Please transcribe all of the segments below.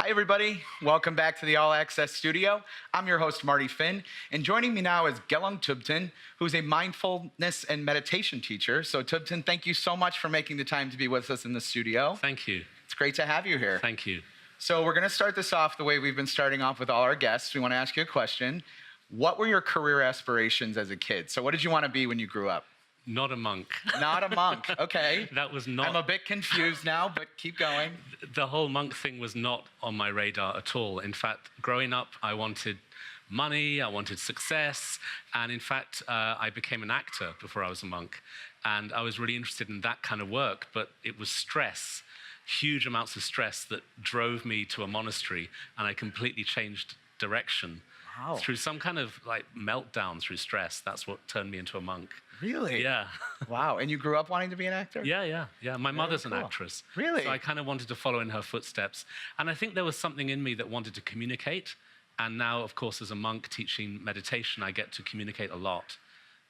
Hi, everybody. Welcome back to the All Access Studio. I'm your host, Marty Finn, and joining me now is Gelong Thubten, who's a mindfulness and meditation teacher. So, Thubten, thank you so much for making the time to be with us in the studio. Thank you. It's great to have you here. Thank you. So, we're going to start this off the way we've been starting off with all our guests. We want to ask you a question. What were your career aspirations as a kid? So, what did you want to be when you grew up? Not a monk. Not a monk. Okay. That was not. I'm a bit confused now, but keep going. The whole monk thing was not on my radar at all. In fact, growing up, I wanted money, I wanted success, and in fact, I became an actor before I was a monk. And I was really interested in that kind of work, but it was stress, huge amounts of stress that drove me to a monastery, and I completely changed direction. Wow. Through some kind of like meltdown through stress. That's what turned me into a monk. Really? Yeah. Wow. And you grew up wanting to be an actor? Yeah. My mother's an actress. Really? So I kind of wanted to follow in her footsteps. And I think there was something in me that wanted to communicate. And now, of course, as a monk teaching meditation, I get to communicate a lot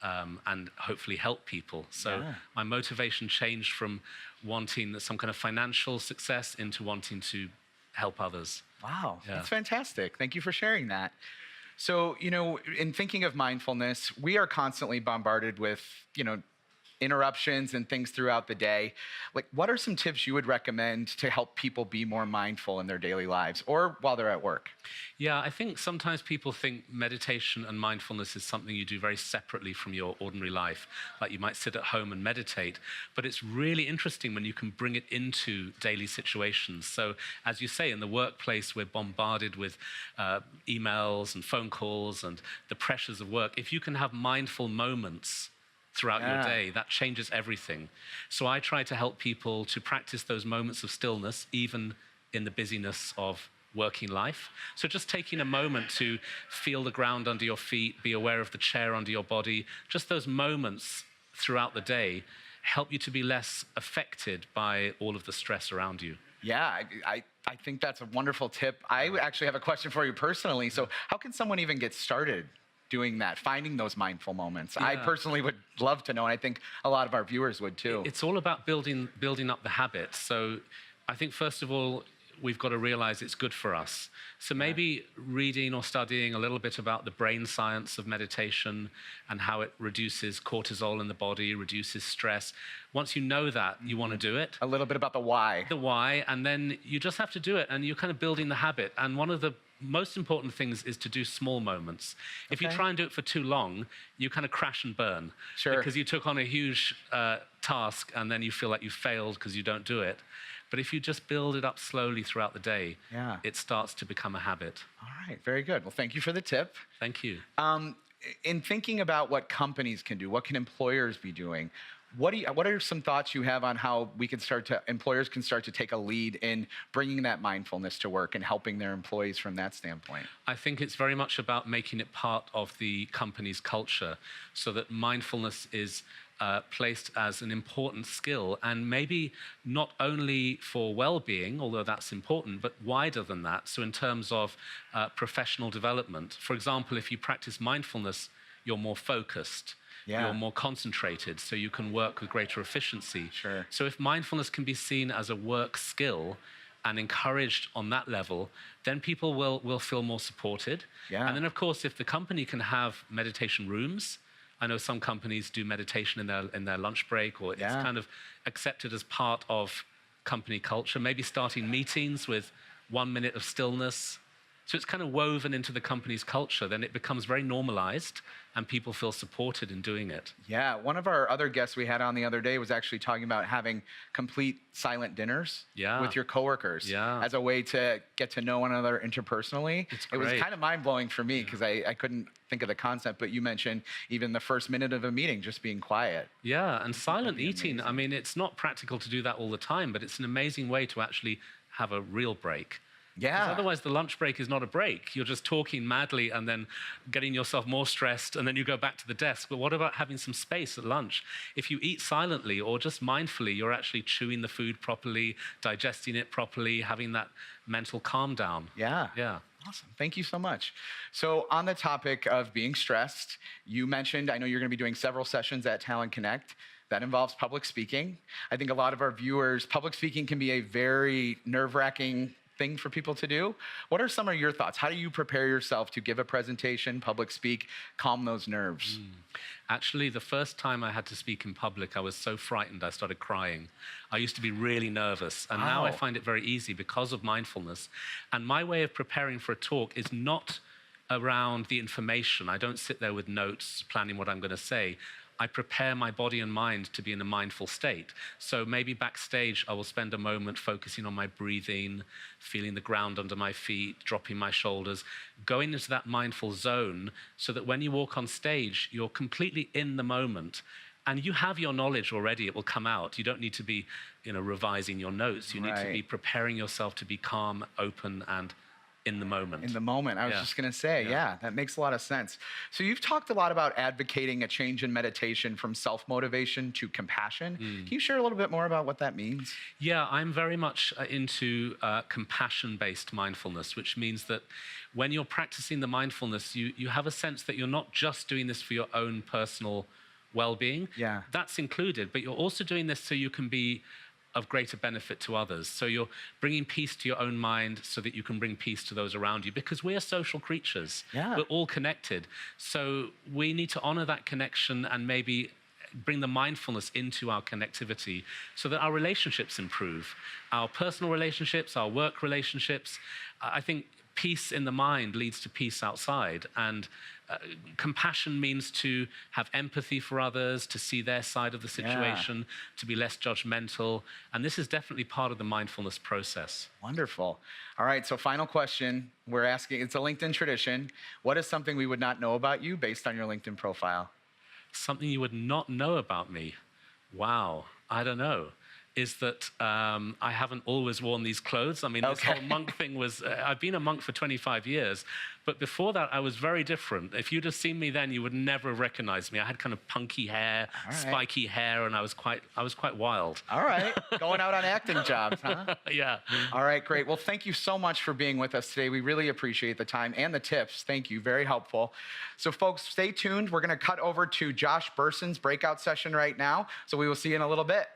and hopefully help people. So my motivation changed from wanting some kind of financial success into wanting to help others. Wow, that's fantastic. Thank you for sharing that. So, in thinking of mindfulness, we are constantly bombarded with, interruptions and things throughout the day. Like, what are some tips you would recommend to help people be more mindful in their daily lives or while they're at work? Yeah, I think sometimes people think meditation and mindfulness is something you do very separately from your ordinary life. Like you might sit at home and meditate, but it's really interesting when you can bring it into daily situations. So as you say, in the workplace, we're bombarded with emails and phone calls and the pressures of work. If you can have mindful moments throughout your day, that changes everything. So I try to help people to practice those moments of stillness, even in the busyness of working life. So just taking a moment to feel the ground under your feet, be aware of the chair under your body, just those moments throughout the day help you to be less affected by all of the stress around you. Yeah, I think that's a wonderful tip. I actually have a question for you personally. So how can someone even get started doing that, finding those mindful moments? I personally would love to know, and I think a lot of our viewers would too. It's all about building up the habit. So I think, first of all, we've got to realize it's good for us. So maybe reading or studying a little bit about the brain science of meditation and how it reduces cortisol in the body, reduces stress. Once you know that, you want to do it. A little bit about the why. The why, and then you just have to do it, and you're kind of building the habit. And one of the most important things is to do small moments. If you try and do it for too long, you kind of crash and burn. Sure. Because you took on a huge task and then you feel like you failed because you don't do it. But if you just build it up slowly throughout the day, it starts to become a habit. All right, very good. Well, thank you for the tip. Thank you. In thinking about what companies can do, what can employers be doing, what are some thoughts you have on how employers can start to take a lead in bringing that mindfulness to work and helping their employees from that standpoint? I think it's very much about making it part of the company's culture so that mindfulness is placed as an important skill, and maybe not only for well-being, although that's important, but wider than that. So in terms of professional development, for example, if you practice mindfulness, you're more focused. You're more concentrated, so you can work with greater efficiency. Sure. So if mindfulness can be seen as a work skill and encouraged on that level, then people will feel more supported. And then, of course, if the company can have meditation rooms, I know some companies do meditation in their lunch break, or it's kind of accepted as part of company culture, maybe starting meetings with 1 minute of stillness. So it's kind of woven into the company's culture. Then it becomes very normalized and people feel supported in doing it. Yeah, one of our other guests we had on the other day was actually talking about having complete silent dinners with your coworkers as a way to get to know one another interpersonally. It was kind of mind-blowing for me because I couldn't think of the concept, but you mentioned even the first minute of a meeting just being quiet. Yeah, and silent eating, I mean, it's not practical to do that all the time, but it's an amazing way to actually have a real break. Because otherwise the lunch break is not a break. You're just talking madly and then getting yourself more stressed, and then you go back to the desk. But what about having some space at lunch? If you eat silently or just mindfully, you're actually chewing the food properly, digesting it properly, having that mental calm down. Yeah. Awesome. Thank you so much. So on the topic of being stressed, you mentioned, I know you're going to be doing several sessions at Talent Connect. That involves public speaking. I think a lot of our viewers, public speaking can be a very nerve-wracking thing for people to do. What are some of your thoughts? How do you prepare yourself to give a presentation, public speak, calm those nerves? Actually, the first time I had to speak in public, I was so frightened I started crying. I used to be really nervous, and now I find it very easy because of mindfulness. And my way of preparing for a talk is not around the information. I don't sit there with notes planning what I'm going to say. I prepare my body and mind to be in a mindful state. So maybe backstage, I will spend a moment focusing on my breathing, feeling the ground under my feet, dropping my shoulders, going into that mindful zone so that when you walk on stage, you're completely in the moment. And you have your knowledge already, it will come out. You don't need to be, revising your notes. You need to be preparing yourself to be calm, open, and in the moment. In the moment. I was just going to say, yeah, that makes a lot of sense. So you've talked a lot about advocating a change in meditation from self-motivation to compassion. Can you share a little bit more about what that means? Yeah, I'm very much into compassion-based mindfulness, which means that when you're practicing the mindfulness, you have a sense that you're not just doing this for your own personal well-being. Yeah. That's included, but you're also doing this so you can be of greater benefit to others. So you're bringing peace to your own mind so that you can bring peace to those around you, because we are social creatures. Yeah. We're all connected. So we need to honor that connection and maybe bring the mindfulness into our connectivity so that our relationships improve, our personal relationships, our work relationships. I think peace in the mind leads to peace outside. And compassion means to have empathy for others, to see their side of the situation, to be less judgmental. And this is definitely part of the mindfulness process. Wonderful. All right, so final question. We're asking, it's a LinkedIn tradition. What is something we would not know about you based on your LinkedIn profile? Something you would not know about me? Wow, I don't know. Is that I haven't always worn these clothes. I mean, this whole monk thing was, I've been a monk for 25 years, but before that, I was very different. If you'd have seen me then, you would never have recognized me. I had kind of punky hair, spiky hair, and I was quite wild. All right, going out on acting jobs, huh? Yeah. All right, great. Well, thank you so much for being with us today. We really appreciate the time and the tips. Thank you, very helpful. So folks, stay tuned. We're gonna cut over to Josh Burson's breakout session right now. So we will see you in a little bit.